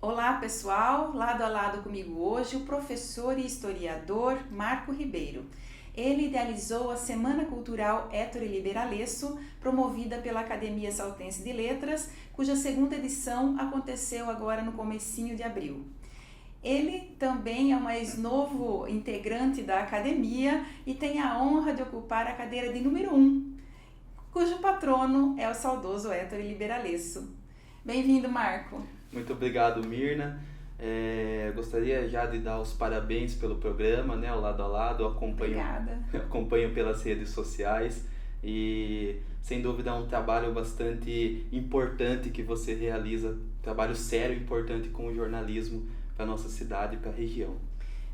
Olá pessoal, lado a lado comigo hoje o professor e historiador Marco Ribeiro. Ele idealizou a Semana Cultural Ettore Liberalesso, promovida pela Academia Saltense de Letras, cuja segunda edição aconteceu agora no comecinho de abril. Ele também é o mais novo integrante da academia e tem a honra de ocupar a cadeira de número 1, cujo patrono é o saudoso Ettore Liberalesso. Bem-vindo, Marco. Muito obrigado, Mirna. Gostaria já de dar os parabéns pelo programa, né, o Lado a Lado. Eu Obrigada. acompanho pelas redes sociais e, sem dúvida, é um trabalho bastante importante que você realiza, trabalho sério e importante com o jornalismo para a nossa cidade e para a região.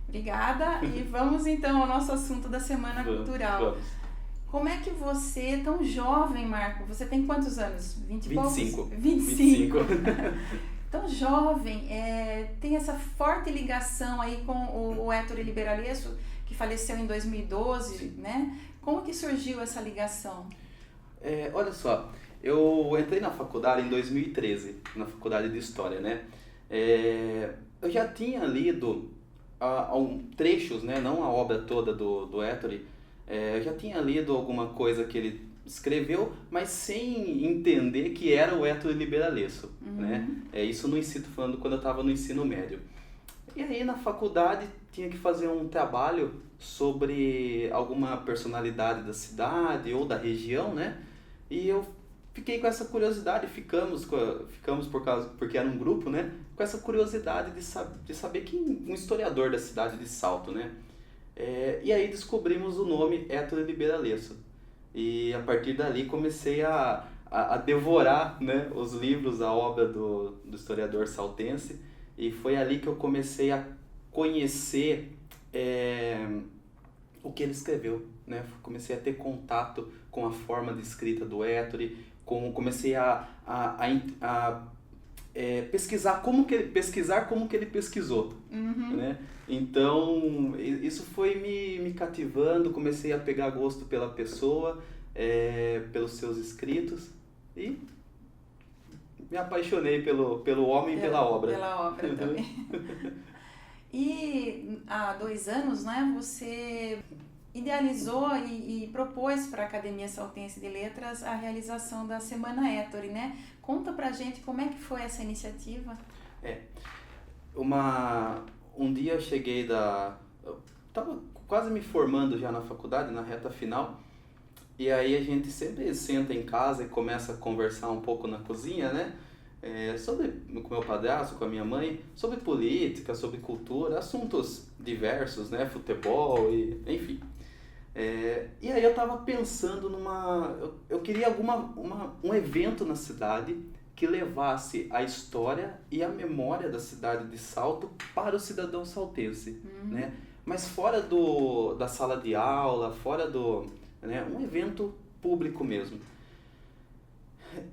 Obrigada. E vamos então ao nosso assunto da Semana Cultural. Vamos. Como é que você, tão jovem, Marco, você tem quantos anos? 20 e poucos? 25. 25. Tão jovem, tem essa forte ligação aí com o Ettore Liberalesso, que faleceu em 2012, né? Como que surgiu essa ligação? Olha só, eu entrei na faculdade em 2013, na faculdade de História, né? Eu já tinha lido trechos, né? Não a obra toda do Ettore. Eu já tinha lido alguma coisa que ele escreveu, mas sem entender que era o Ettore Liberalesso, né? Isso no ensino, falando quando eu estava no ensino médio. E aí na faculdade tinha que fazer um trabalho sobre alguma personalidade da cidade ou da região, né? E eu fiquei com essa curiosidade, ficamos porque era um grupo, né? Com essa curiosidade de saber quem um historiador da cidade de Salto, né? E aí descobrimos o nome Ettore Liberalesso. E a partir dali comecei a devorar, né, os livros, a obra do historiador saltense. E foi ali que eu comecei a conhecer o que ele escreveu, né? Comecei a ter contato com a forma de escrita do Ettore, comecei a pesquisar como que ele pesquisou, né? Então isso foi me cativando, comecei a pegar gosto pela pessoa, pelos seus escritos e me apaixonei pelo homem e pela obra. Pela obra também. E há 2 anos, né, você idealizou e propôs para a Academia Saltense de Letras a realização da Semana Ettore, né? Conta pra gente como é que foi essa iniciativa. Um dia eu cheguei eu tava quase me formando já na faculdade, na reta final, e aí a gente sempre senta em casa e começa a conversar um pouco na cozinha, né? Com meu padrasto, com a minha mãe, sobre política, sobre cultura, assuntos diversos, né? Futebol, enfim. E aí eu tava pensando eu queria um evento na cidade que levasse a história e a memória da cidade de Salto para o cidadão saltense, né? Mas fora da sala de aula, né? Um evento público mesmo.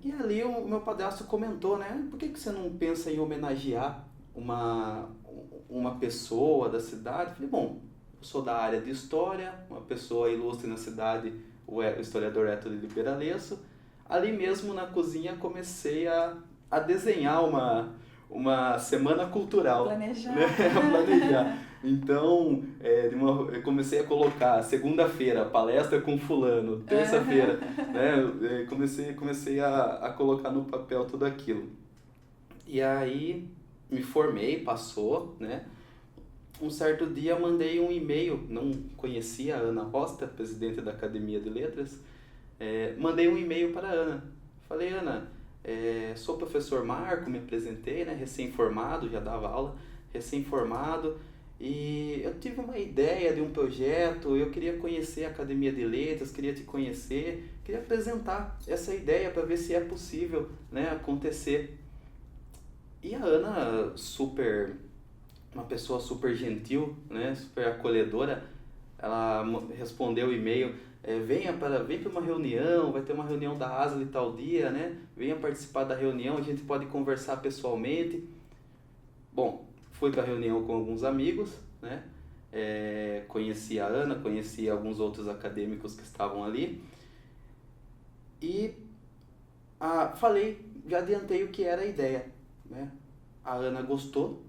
E ali o meu padrasto comentou, né? Por que você não pensa em homenagear uma pessoa da cidade? Eu falei, bom, eu sou da área de história, uma pessoa ilustre na cidade, o historiador Ettore Liberalesso. Ali mesmo na cozinha comecei a desenhar uma semana cultural. Planejar. Né? Planejar. Então, eu comecei a colocar segunda-feira, palestra com fulano, terça-feira, né? Comecei a colocar no papel tudo aquilo. E aí me formei, passou, né? Um certo dia mandei um e-mail, não conhecia a Ana Rosta, presidente da Academia de Letras, mandei um e-mail para a Ana. Falei, Ana, sou o professor Marco, me apresentei, né? Recém-formado, já dava aula, recém-formado, e eu tive uma ideia de um projeto, eu queria conhecer a Academia de Letras, queria te conhecer, queria apresentar essa ideia para ver se é possível, né, acontecer. E a Ana, uma pessoa super gentil, né, super acolhedora, ela respondeu o e-mail, vem para uma reunião, vai ter uma reunião da ASLE tal dia, né, venha participar da reunião, a gente pode conversar pessoalmente. Bom, fui para a reunião com alguns amigos, né, conheci a Ana, conheci alguns outros acadêmicos que estavam ali e já adiantei o que era a ideia, né. a Ana gostou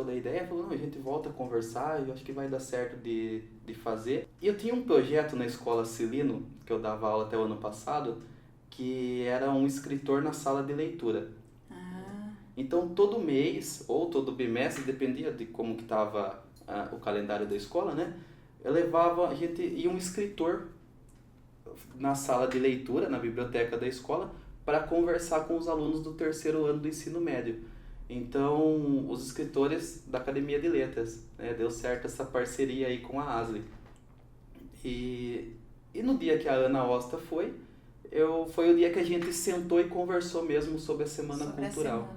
da ideia, falou, não, a gente volta a conversar, eu acho que vai dar certo de fazer. E eu tinha um projeto na escola Celino, que eu dava aula até o ano passado, que era um escritor na sala de leitura. Então, todo mês, ou todo bimestre, dependia de como que estava o calendário da escola, né? A gente ia um escritor na sala de leitura, na biblioteca da escola, para conversar com os alunos do terceiro ano do ensino médio. Então, os escritores da Academia de Letras, né? Deu certo essa parceria aí com a ASLE. E no dia que a Ana Osta foi o dia que a gente sentou e conversou mesmo sobre a Semana Cultural.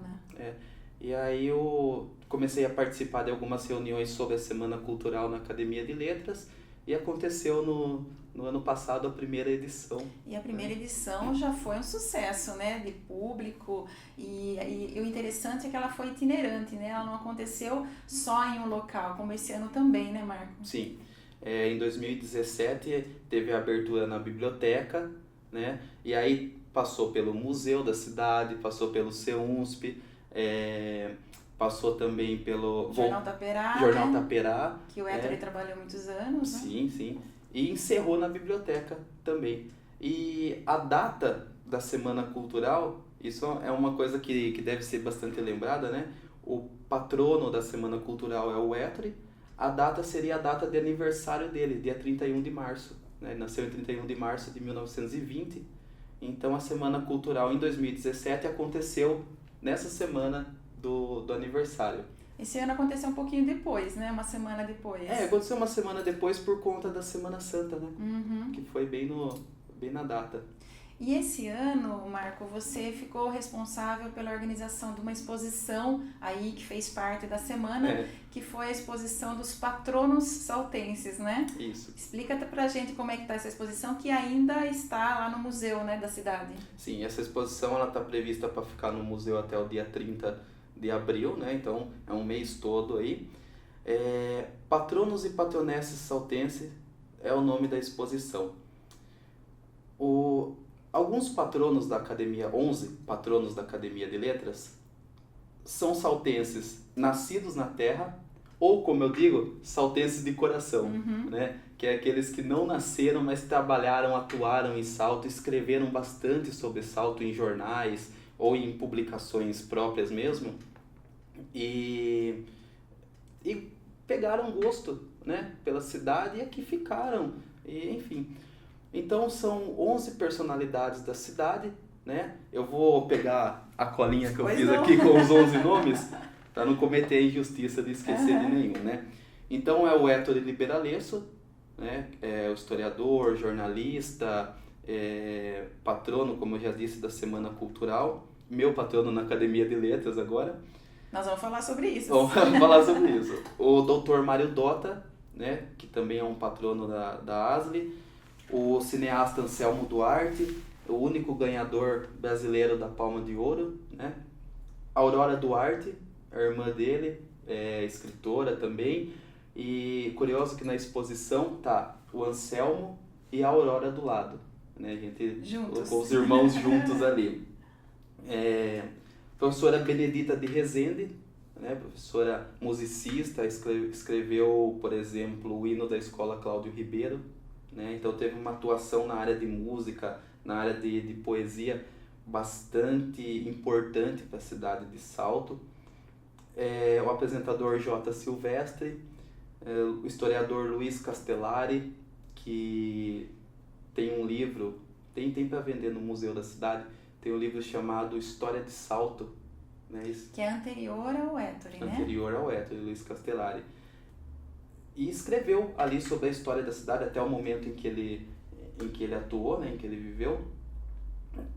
E aí eu comecei a participar de algumas reuniões sobre a Semana Cultural na Academia de Letras e aconteceu no ano passado a primeira edição. E a primeira edição já foi um sucesso, né, de público, e o interessante é que ela foi itinerante, né, ela não aconteceu só em um local, como esse ano também, né, Marco? Sim, em 2017 teve a abertura na biblioteca, né, e aí passou pelo Museu da Cidade, passou pelo CEUNSP, passou também pelo Jornal Taperá, Jornal né? Taperá, que o Héctor trabalhou muitos anos, né? Sim. E encerrou na biblioteca também. E a data da Semana Cultural, isso é uma coisa que deve ser bastante lembrada, né? O patrono da Semana Cultural é o Héctor. A data seria a data de aniversário dele, dia 31 de março. Né? Ele nasceu em 31 de março de 1920. Então a Semana Cultural em 2017 aconteceu nessa semana do aniversário. Esse ano aconteceu um pouquinho depois, né? Uma semana depois. Aconteceu uma semana depois por conta da Semana Santa, né? Uhum. Que foi bem na data. E esse ano, Marco, você ficou responsável pela organização de uma exposição aí que fez parte da semana, que foi a exposição dos patronos saltenses, né? Isso. Explica pra gente como é que tá essa exposição, que ainda está lá no museu, né, da cidade. Sim, essa exposição ela tá prevista para ficar no museu até o dia 30 de abril, né? Então é um mês todo aí. Patronos e patronesses saltenses é o nome da exposição. Alguns patronos da Academia, 11 patronos da Academia de Letras, são saltenses nascidos na terra, ou como eu digo, saltenses de coração, né? Que é aqueles que não nasceram, mas trabalharam, atuaram em Salto, escreveram bastante sobre Salto em jornais, ou em publicações próprias mesmo, e pegaram gosto, né, pela cidade e aqui ficaram, e, enfim. Então são 11 personalidades da cidade, né? Eu vou pegar a colinha que eu fiz aqui com os 11 nomes, para não cometer a injustiça de esquecer de nenhum, né? Então é o Héctor Liberalesso, né? É o historiador, jornalista, patrono, como eu já disse, da Semana Cultural, meu patrono na Academia de Letras agora. Nós vamos falar sobre isso. Vamos falar sobre isso. O Dr. Mário Dota, né? Que também é um patrono da ASLE. O cineasta Anselmo Duarte, o único ganhador brasileiro da Palma de Ouro, né? Aurora Duarte, a irmã dele, escritora também. E curioso que na exposição tá o Anselmo e a Aurora do lado, né? A gente colocou os irmãos juntos ali. Professora Benedita de Rezende, né? Professora musicista, escreveu, por exemplo, o hino da Escola Cláudio Ribeiro, né? Então teve uma atuação na área de música, na área de poesia bastante importante para a cidade de Salto. O apresentador J. Silvestre, o historiador Luiz Castellari, que tem um livro, tem para vender no Museu da Cidade, tem um livro chamado História de Salto, né? Que é anterior ao Héctor, né? Anterior ao Héctor, Luiz Castellari. E escreveu ali sobre a história da cidade até o momento em que ele atuou, né? Em que ele viveu.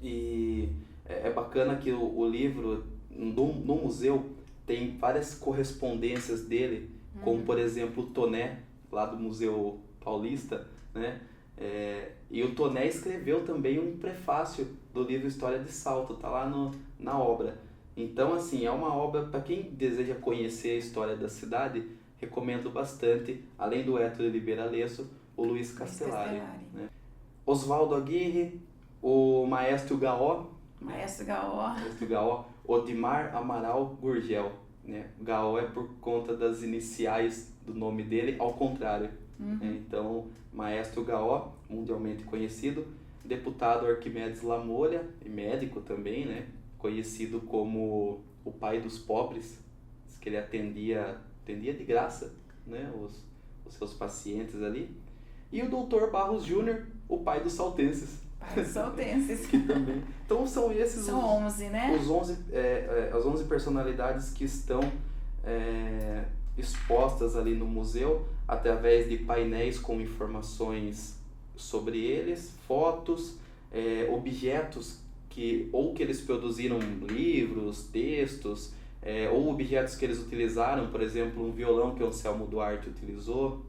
E é bacana que o livro, no museu, tem várias correspondências dele, como, por exemplo, o Toné, lá do Museu Paulista, né? E o Toné escreveu também um prefácio do livro História de Salto, tá lá na obra. Então, assim, é uma obra para quem deseja conhecer a história da cidade, recomendo bastante, além do Héctor Liberalesso, o Luiz Castellari. Né? Oswaldo Aguirre, o Maestro Gaó, Maestro Gaó. Maestro Gaó, Odimar Amaral Gurgel, né? Gaó é por conta das iniciais do nome dele, ao contrário. Né? Então, Maestro Gaó, mundialmente conhecido, deputado Arquimedes Lamoura, e médico também, né? Conhecido como o pai dos pobres, que ele atendia de graça, né? os seus pacientes ali. E o Dr. Barros Júnior, o pai dos saltenses. Pai dos saltenses. Que também. Então são esses são 11, né? As 11 personalidades que estão expostas ali no museu, através de painéis com informações sobre eles, fotos, objetos que eles produziram livros, textos, ou objetos que eles utilizaram, por exemplo, um violão que o Anselmo Duarte utilizou,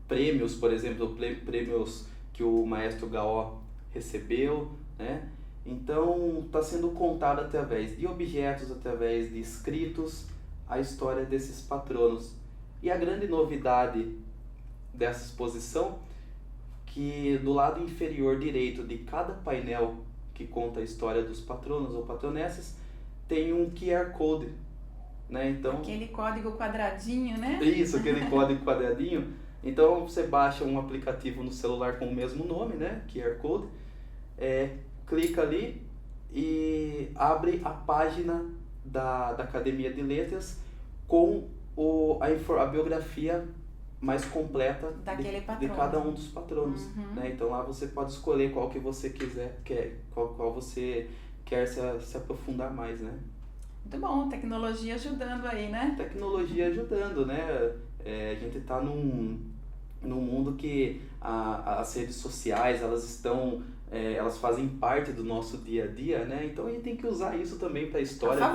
prêmios, por exemplo, prêmios que o Maestro Gaó recebeu, né? Então está sendo contado através de objetos, através de escritos, a história desses patronos. E a grande novidade dessa exposição, que do lado inferior direito de cada painel que conta a história dos patronos ou patronesses, tem um QR Code, né? Então, aquele código quadradinho, né? Isso, aquele código quadradinho. Então você baixa um aplicativo no celular com o mesmo nome, né? QR Code, clica ali e abre a página da Academia de Letras com a biografia mais completa de cada um dos patronos. Né? Então lá você pode escolher qual que você quiser, qual você quer se aprofundar mais, né? Muito bom, tecnologia ajudando aí, né? Tecnologia ajudando, né? A gente está num mundo que as redes sociais, elas fazem parte do nosso dia a dia, né? Então a gente tem que usar isso também para a história, para a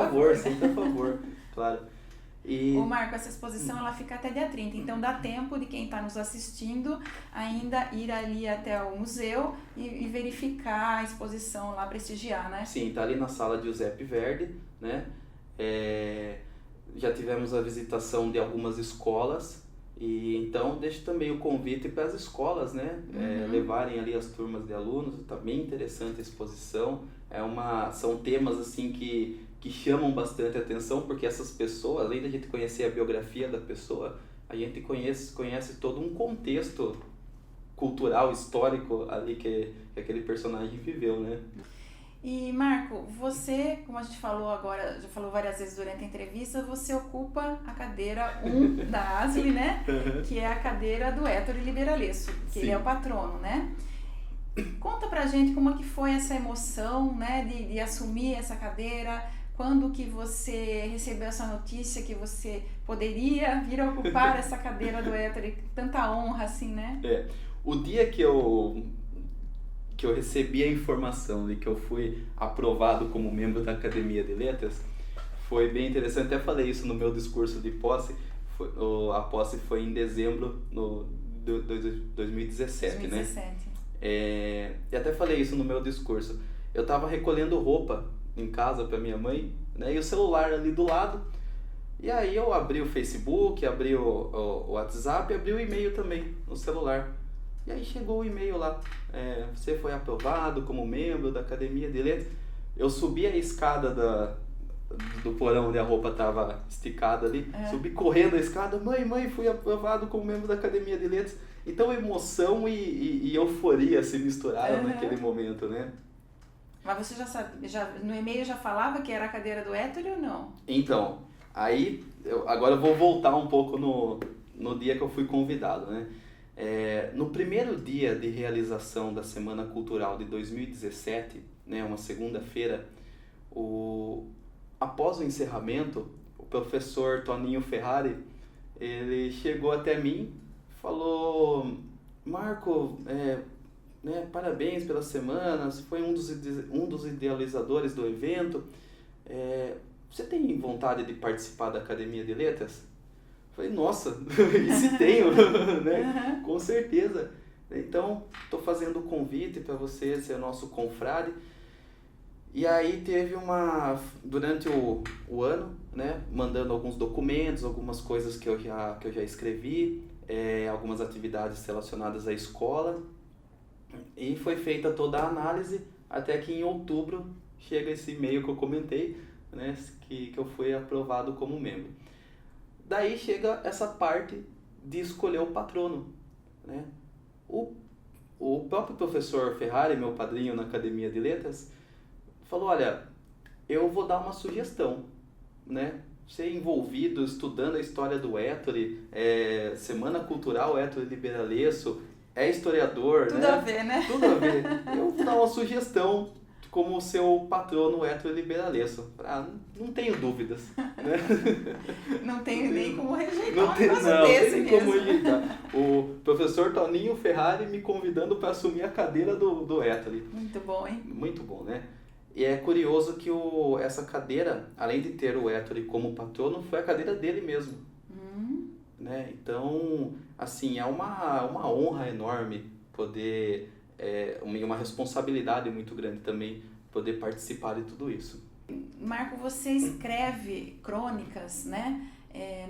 memória, sempre a favor, claro. Ô Marco, essa exposição ela fica até dia 30, então dá tempo de quem está nos assistindo ainda ir ali até o museu e verificar a exposição lá, prestigiar, né? Sim, tá ali na sala de Giuseppe Verdi, né? Já tivemos a visitação de algumas escolas, e então deixo também o convite para as escolas, né? Levarem ali as turmas de alunos. Tá bem interessante a exposição. São temas assim que chamam bastante atenção, porque essas pessoas, além da gente conhecer a biografia da pessoa, a gente conhece todo um contexto cultural, histórico ali que aquele personagem viveu, né? E Marco, você, como a gente falou agora, já falou várias vezes durante a entrevista, você ocupa a cadeira 1 da ASLI, né? Que é a cadeira do Ettore Liberalesso, que ele é o patrono, né? Conta pra gente como é que foi essa emoção, né, de assumir essa cadeira, quando que você recebeu essa notícia que você poderia vir a ocupar essa cadeira do Ettore, tanta honra assim, né? O dia que eu recebi a informação de que eu fui aprovado como membro da Academia de Letras, foi bem interessante. Até falei isso no meu discurso de posse. A posse foi em dezembro de 2017, né? E até falei isso no meu discurso. Eu estava recolhendo roupa em casa para minha mãe, né? E o celular ali do lado. E aí eu abri o Facebook, abri o WhatsApp, abri o e-mail também no celular. E aí chegou o e-mail lá, você foi aprovado como membro da Academia de Letras. Eu subi a escada do porão onde a roupa estava esticada ali, subi correndo a escada, mãe, fui aprovado como membro da Academia de Letras. Então emoção e euforia se misturaram naquele momento, né? Mas você no e-mail já falava que era a cadeira do Ettore ou não? Então, aí, agora eu vou voltar um pouco no dia que eu fui convidado, né? No primeiro dia de realização da Semana Cultural de 2017, né, uma segunda-feira, após o encerramento, o professor Toninho Ferrari, ele chegou até mim, falou: Marco, parabéns pela semana, você foi um dos idealizadores do evento, você tem vontade de participar da Academia de Letras? Falei, nossa, e se tenho, né? Com certeza. Então, estou fazendo o convite para você ser nosso confrade. E aí teve durante o ano, né, mandando alguns documentos, algumas coisas que eu já escrevi, algumas atividades relacionadas à escola. E foi feita toda a análise, até que em outubro chega esse e-mail que eu comentei, né, que eu fui aprovado como membro. Daí chega essa parte de escolher o patrono, né? O próprio professor Ferrari, meu padrinho na Academia de Letras, falou, olha, eu vou dar uma sugestão, né? Ser envolvido, estudando a história do Ettore, Semana Cultural Ettore Liberalesso, é historiador, Tudo né? a ver, né? Tudo a ver. Eu vou dar uma sugestão como seu patrono Ettore Liberalesso. Não tenho dúvidas, né? Não tenho nem como rejeitar Não um tem, negócio não, desse tem mesmo. como rejeitar. O professor Toninho Ferrari me convidando para assumir a cadeira do Ettore. Muito bom, hein? Muito bom, né? E é curioso que essa cadeira, além de ter o Ettore como patrono, foi a cadeira dele mesmo. Né? Então, assim, é uma honra enorme poder, uma responsabilidade muito grande também, poder participar de tudo isso. Marco, você escreve crônicas, né?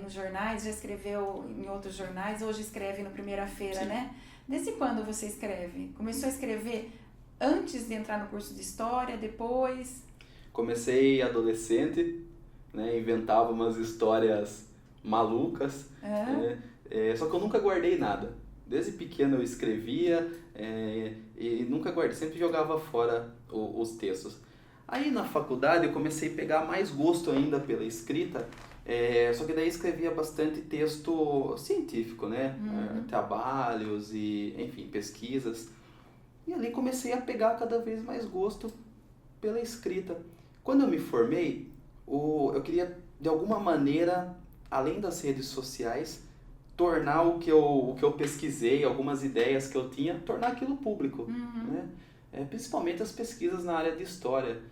Nos jornais, já escreveu em outros jornais, hoje escreve no Primeira-feira, né? Desde quando você escreve? Começou a escrever antes de entrar no curso de História, depois? Comecei adolescente, né? Inventava umas histórias malucas, né? Só que eu nunca guardei nada. Desde pequeno eu escrevia e nunca guardei, sempre jogava fora os textos. Aí na faculdade eu comecei a pegar mais gosto ainda pela escrita, só que daí escrevia bastante texto científico, né? Trabalhos e, enfim, pesquisas. E ali comecei a pegar cada vez mais gosto pela escrita. Quando eu me formei, eu queria, de alguma maneira, além das redes sociais, tornar o que eu pesquisei, algumas ideias que eu tinha, tornar aquilo público, né? Principalmente as pesquisas na área de história.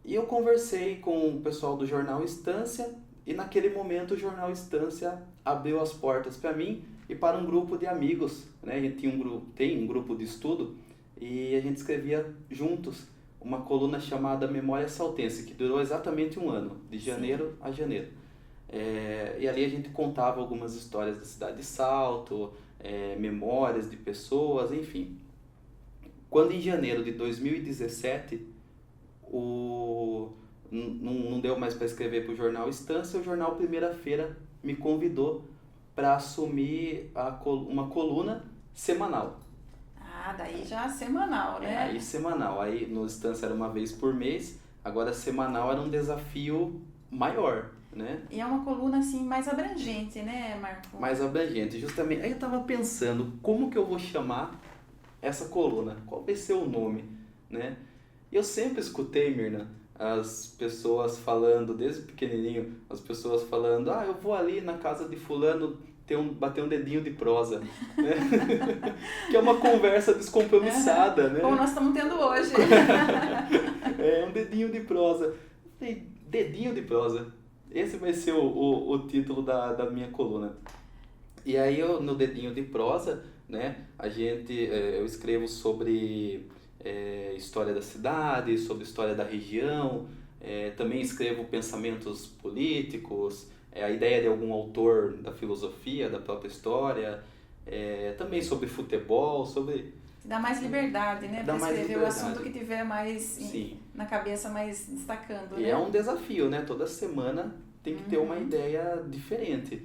E eu conversei com o pessoal do Jornal Estância e naquele momento o Jornal Estância abriu as portas para mim e para um grupo de amigos, né? A gente tem um grupo de estudo e a gente escrevia juntos uma coluna chamada Memória Saltense, que durou exatamente um ano, de janeiro a janeiro. E ali a gente contava algumas histórias da cidade de Salto, memórias de pessoas, enfim. Quando em janeiro de 2017 não deu mais para escrever para o Jornal Estância, o Jornal Primeira-feira me convidou para assumir uma coluna semanal. Daí já semanal, né? Aí semanal. Aí no Estância era uma vez por mês, agora semanal era um desafio maior, né? E é uma coluna assim mais abrangente, né, Marco? Mais abrangente, justamente. Aí eu estava pensando, como que eu vou chamar essa coluna? Qual vai ser o nome, né? E eu sempre escutei, Mirna, as pessoas falando, desde pequenininho, as pessoas falando, eu vou ali na casa de fulano bater um dedinho de prosa, né? Que é uma conversa descompromissada, né? Como nós estamos tendo hoje. Um dedinho de prosa. Dedinho de prosa. Esse vai ser o título da minha coluna. E aí no dedinho de prosa, né, eu escrevo sobre história da cidade, sobre história da região, também escrevo pensamentos políticos, a ideia de algum autor da filosofia, da própria história, também sobre futebol, sobre... Dá mais liberdade, né? Para escrever o assunto que tiver mais na cabeça, mais destacando, E né? é um desafio, né? Toda semana tem que ter uma ideia diferente.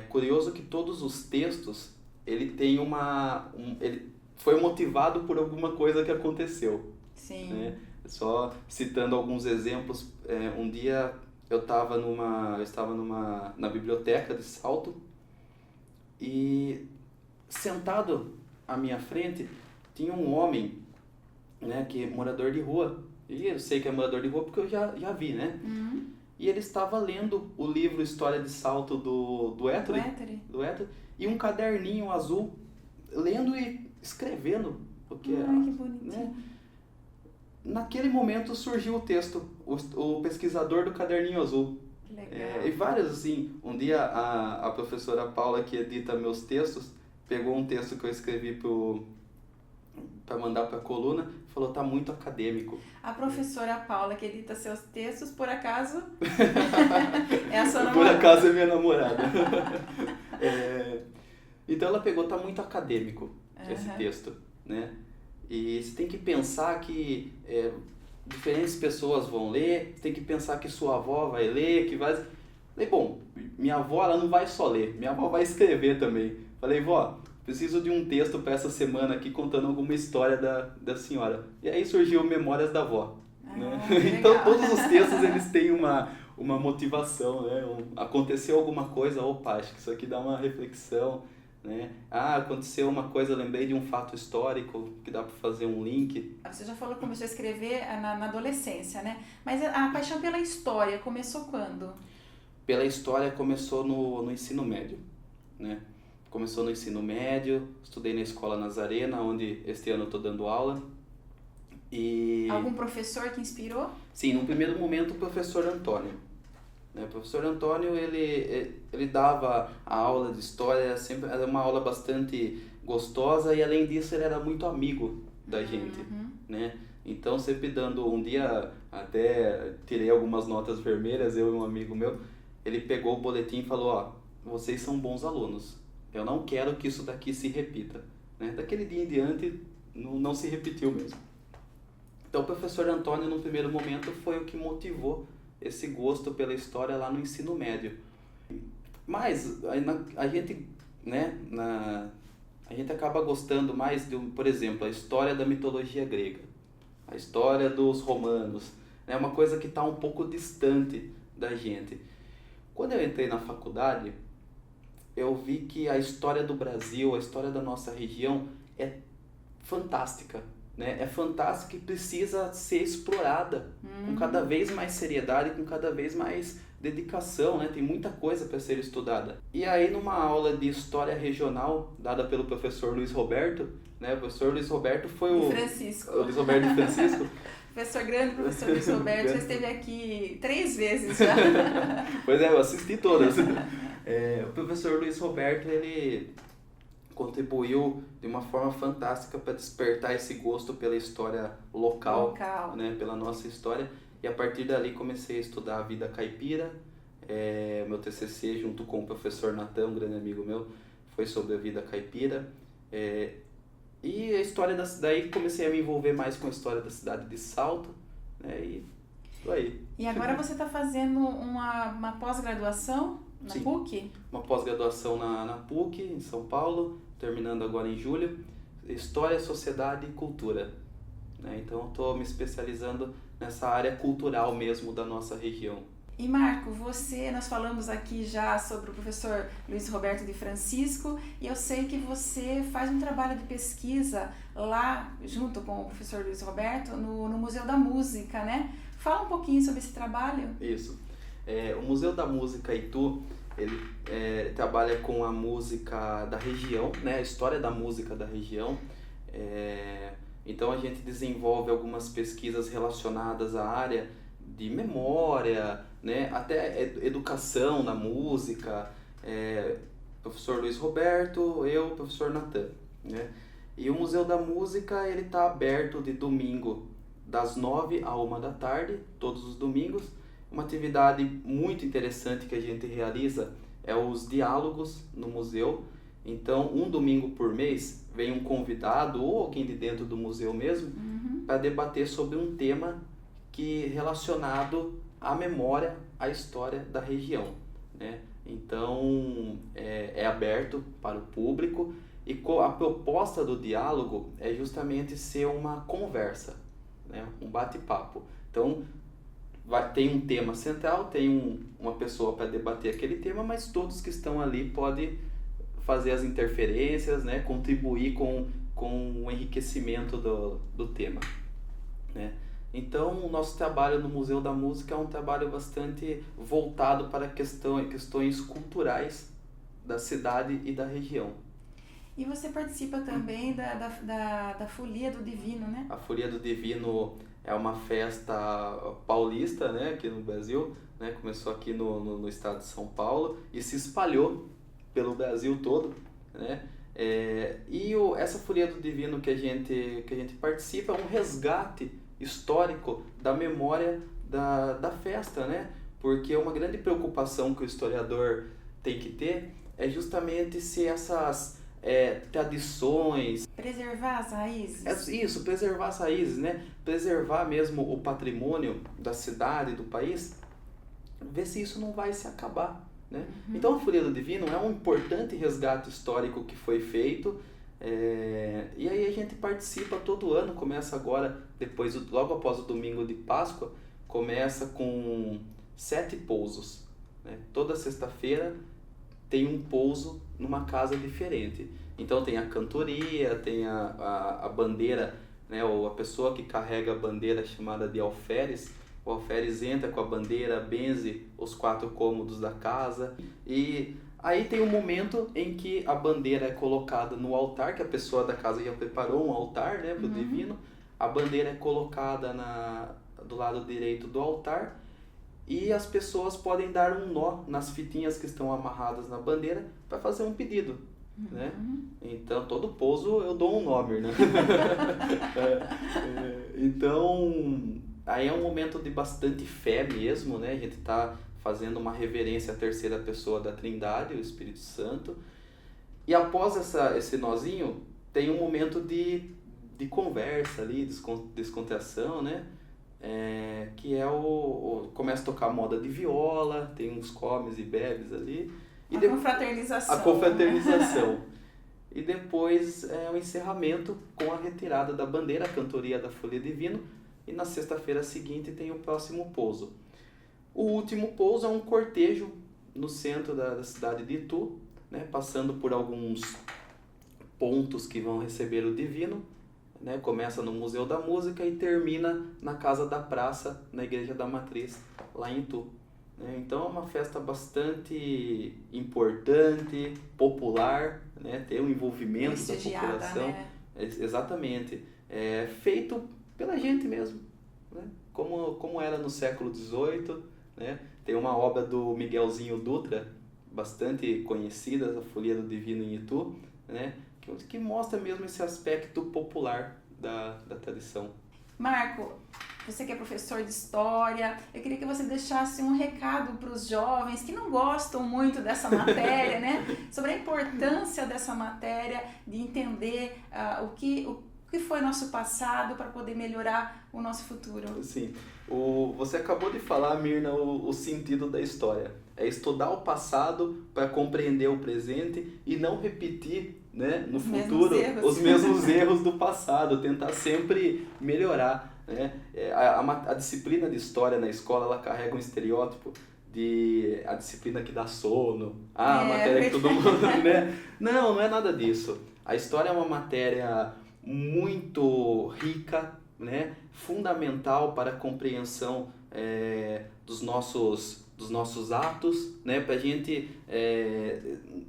Curioso que todos os textos, ele tem ele foi motivado por alguma coisa que aconteceu. Sim. Né? Só citando alguns exemplos, um dia eu estava na biblioteca de Salto e sentado à minha frente tinha um homem, né, que é morador de rua. E eu sei que é morador de rua porque eu já vi, né? E ele estava lendo o livro História de Salto do Ettore, e um caderninho azul, lendo e escrevendo. Porque, que bonitinho. Né? Naquele momento surgiu o texto, o pesquisador do caderninho azul. Que legal. E vários, assim, um dia a professora Paula, que edita meus textos, pegou um texto que eu escrevi para mandar para a coluna, falou, tá muito acadêmico. A professora Paula, que edita seus textos, por acaso, é a sua namorada. Por acaso é minha namorada. Então ela pegou, tá muito acadêmico esse texto. né? E você tem que pensar que diferentes pessoas vão ler, você tem que pensar que sua avó vai ler, que vai... Falei, bom, minha avó ela não vai só ler, minha avó vai escrever também. Falei, vó, preciso de um texto para essa semana aqui contando alguma história da senhora. E aí surgiu Memórias da Avó. Né? Então todos os textos eles têm uma motivação, né? Aconteceu alguma coisa, opa, acho que isso aqui dá uma reflexão, né? Ah, aconteceu uma coisa, lembrei de um fato histórico que dá para fazer um link. Você já falou que começou a escrever na adolescência, né? Mas a paixão pela história começou quando? Pela história começou no ensino médio, né? Começou no ensino médio, estudei na Escola Nazarena, onde este ano eu estou dando aula. E... Algum professor que inspirou? Sim, no primeiro momento o professor Antônio. O professor Antônio, ele dava a aula de história, sempre era uma aula bastante gostosa e além disso ele era muito amigo da gente, né? Então sempre dando, um dia até tirei algumas notas vermelhas, eu e um amigo meu, ele pegou o boletim e falou, ó, vocês são bons alunos, eu não quero que isso daqui se repita, né? Daquele dia em diante não se repetiu mesmo. Então o professor Antônio no primeiro momento foi o que motivou esse gosto pela história lá no ensino médio. Mas a gente, né, a gente acaba gostando mais de, por exemplo, a história da mitologia grega, a história dos romanos, é uma coisa que está um pouco distante da gente. Quando eu entrei na faculdade, eu vi que a história do Brasil, a história da nossa região é fantástica. Né? É fantástica e precisa ser explorada com cada vez mais seriedade, com cada vez mais dedicação, né? Tem muita coisa para ser estudada. E aí numa aula de história regional dada pelo professor Luiz Roberto, né? O professor Luiz Roberto foi o Luiz Roberto de Francisco. Professor grande, professor Luiz Roberto, já esteve aqui 3 vezes já. Pois é, eu assisti todas. O professor Luiz Roberto, ele contribuiu de uma forma fantástica para despertar esse gosto pela história local. Né, pela nossa história, e a partir dali comecei a estudar a vida caipira. Meu TCC junto com o professor Natan, um grande amigo meu, foi sobre a vida caipira, e a história daí comecei a me envolver mais com a história da cidade de Salto, né, e tô aí. E agora você está fazendo uma pós-graduação na PUC? Uma pós-graduação na PUC, em São Paulo, terminando agora em julho, História, Sociedade e Cultura. Né? Então, estou me especializando nessa área cultural mesmo da nossa região. E Marco, nós falamos aqui já sobre o professor Luiz Roberto de Francisco, e eu sei que você faz um trabalho de pesquisa lá, junto com o professor Luiz Roberto, no Museu da Música, né? Fala um pouquinho sobre esse trabalho. Isso. O Museu da Música Itu, ele trabalha com a música da região, né? A história da música da região. Então a gente desenvolve algumas pesquisas relacionadas à área de memória, né? Até educação na música. Professor Luiz Roberto, eu, professor Natan, né? E o Museu da Música, ele está aberto de domingo das 9 à 1 da tarde, todos os domingos. Uma atividade muito interessante que a gente realiza é os diálogos no museu. Então, um domingo por mês, vem um convidado ou alguém de dentro do museu mesmo para debater sobre um tema relacionado à memória, à história da região. Né? Então, é aberto para o público e a proposta do diálogo é justamente ser uma conversa, né? Um bate-papo. Então, tem um tema central, tem uma pessoa para debater aquele tema, mas todos que estão ali podem fazer as interferências, né? Contribuir com o enriquecimento do tema. Né? Então, o nosso trabalho no Museu da Música é um trabalho bastante voltado para questões culturais da cidade e da região. E você participa também da Folia do Divino, né? A Folia do Divino é uma festa paulista, né, aqui no Brasil, né, começou aqui no estado de São Paulo e se espalhou pelo Brasil todo, né? Essa Folia do Divino que a gente participa é um resgate histórico da memória da festa, né? Porque uma grande preocupação que o historiador tem que ter é justamente se essas tradições. Preservar as raízes. Isso, preservar as raízes, né? Preservar mesmo o patrimônio da cidade, do país, ver se isso não vai se acabar, né? Então a Folia do Divino é um importante resgate histórico que foi feito, e aí a gente participa todo ano, começa agora, logo após o domingo de Páscoa, começa com 7 pousos, né? Toda sexta-feira tem um pouso numa casa diferente. Então tem a cantoria, tem a bandeira, né? Ou a pessoa que carrega a bandeira chamada de alferes. O alferes entra com a bandeira, benze os 4 cômodos da casa. E aí tem um momento em que a bandeira é colocada no altar, que a pessoa da casa já preparou um altar, né, para o divino. A bandeira é colocada do lado direito do altar. E as pessoas podem dar um nó nas fitinhas que estão amarradas na bandeira para fazer um pedido, né? Então, todo pouso eu dou um nome, né? Então, aí é um momento de bastante fé mesmo, né? A gente está fazendo uma reverência à terceira pessoa da Trindade, o Espírito Santo. E após esse nozinho, tem um momento de conversa ali, descontração, né? Que é começa a tocar moda de viola, tem uns comes e bebes ali. A confraternização. A confraternização. E depois o encerramento com a retirada da bandeira, a cantoria da Folia Divino. E na sexta-feira seguinte tem o próximo pouso. O último pouso é um cortejo no centro da cidade de Itu, né? Passando por alguns pontos que vão receber o Divino. Né, começa no Museu da Música e termina na Casa da Praça, na Igreja da Matriz, lá em Itu. Então é uma festa bastante importante, popular, né, tem um envolvimento da população. Né? Exatamente. Feito pela gente mesmo, né, como era no século XVIII. Né, tem uma obra do Miguelzinho Dutra, bastante conhecida, a Folia do Divino em Itu, né, que mostra mesmo esse aspecto popular da tradição. Marco, você que é professor de história, eu queria que você deixasse um recado para os jovens que não gostam muito dessa matéria, né? Sobre a importância dessa matéria, de entender o que foi nosso passado para poder melhorar o nosso futuro. Sim. Você acabou de falar, Mirna, o sentido da história. É estudar o passado para compreender o presente e não repetir, né, no futuro os mesmos erros do passado, tentar sempre melhorar, né? A disciplina de história na escola, ela carrega um estereótipo de a disciplina que dá sono, a matéria que todo mundo, né? Não é nada disso. A história é uma matéria muito rica, né? Fundamental para a compreensão dos nossos atos, né? Para a gente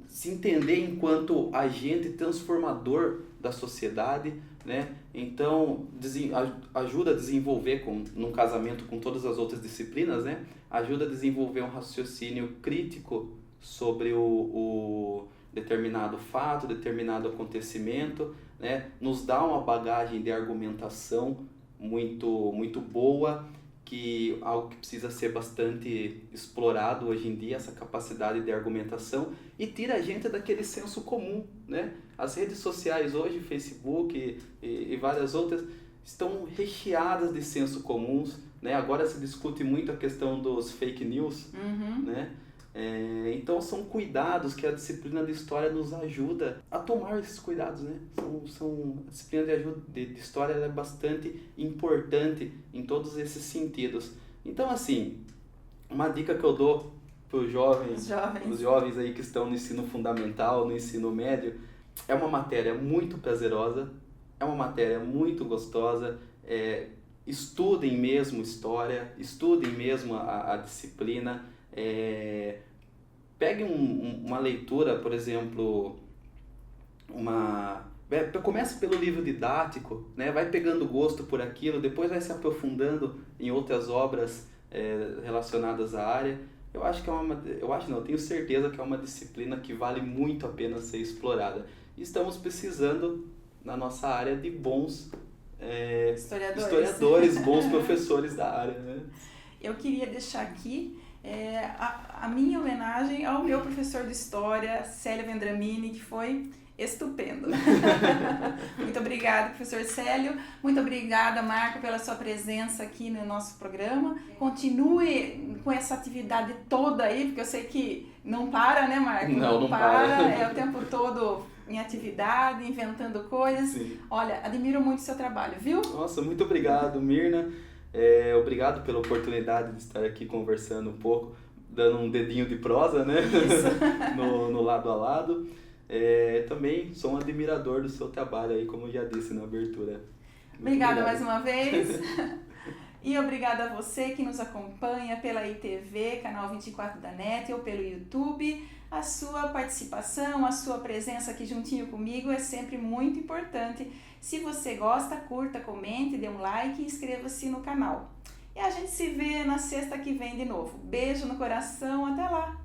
se entender enquanto agente transformador da sociedade, né? Então, ajuda a desenvolver, num casamento com todas as outras disciplinas, né? Ajuda a desenvolver um raciocínio crítico sobre o determinado fato, determinado acontecimento, né? Nos dá uma bagagem de argumentação muito, muito boa, algo que precisa ser bastante explorado hoje em dia, essa capacidade de argumentação, e tira a gente daquele senso comum, né? As redes sociais hoje, Facebook e várias outras, estão recheadas de senso comuns, né? Agora se discute muito a questão dos fake news, né? Então são cuidados que a disciplina de história nos ajuda a tomar esses cuidados, né? A disciplina de história é bastante importante em todos esses sentidos. Então, assim, uma dica que eu dou para os jovens aí que estão no ensino fundamental, no ensino médio, é uma matéria muito prazerosa, é uma matéria muito gostosa. Estudem mesmo história, estudem mesmo a disciplina. Pegue uma leitura, por exemplo, comece pelo livro didático, né? Vai pegando gosto por aquilo, depois vai se aprofundando em outras obras relacionadas à área. Eu tenho certeza que é uma disciplina que vale muito a pena ser explorada. E estamos precisando, na nossa área, de bons historiadores, bons professores da área, né? Eu queria deixar aqui a minha homenagem ao meu professor de história, Célio Vendramini, que foi estupendo. Muito obrigada, professor Célio. Muito obrigada, Marco, pela sua presença aqui no nosso programa. Continue com essa atividade toda aí, porque eu sei que não para, né, Marco? Não para. É o tempo todo em atividade, inventando coisas. Sim. Olha, admiro muito o seu trabalho, viu? Nossa, muito obrigado, Mirna. Obrigado pela oportunidade de estar aqui conversando um pouco, dando um dedinho de prosa, né? Isso. no lado a lado. Também sou um admirador do seu trabalho aí, como eu já disse na abertura. Obrigada mais uma vez. E obrigada a você que nos acompanha pela ITV, canal 24 da NET, ou pelo YouTube. A sua participação, a sua presença aqui juntinho comigo é sempre muito importante. Se você gosta, curta, comente, dê um like e inscreva-se no canal. E a gente se vê na sexta que vem de novo. Beijo no coração, até lá!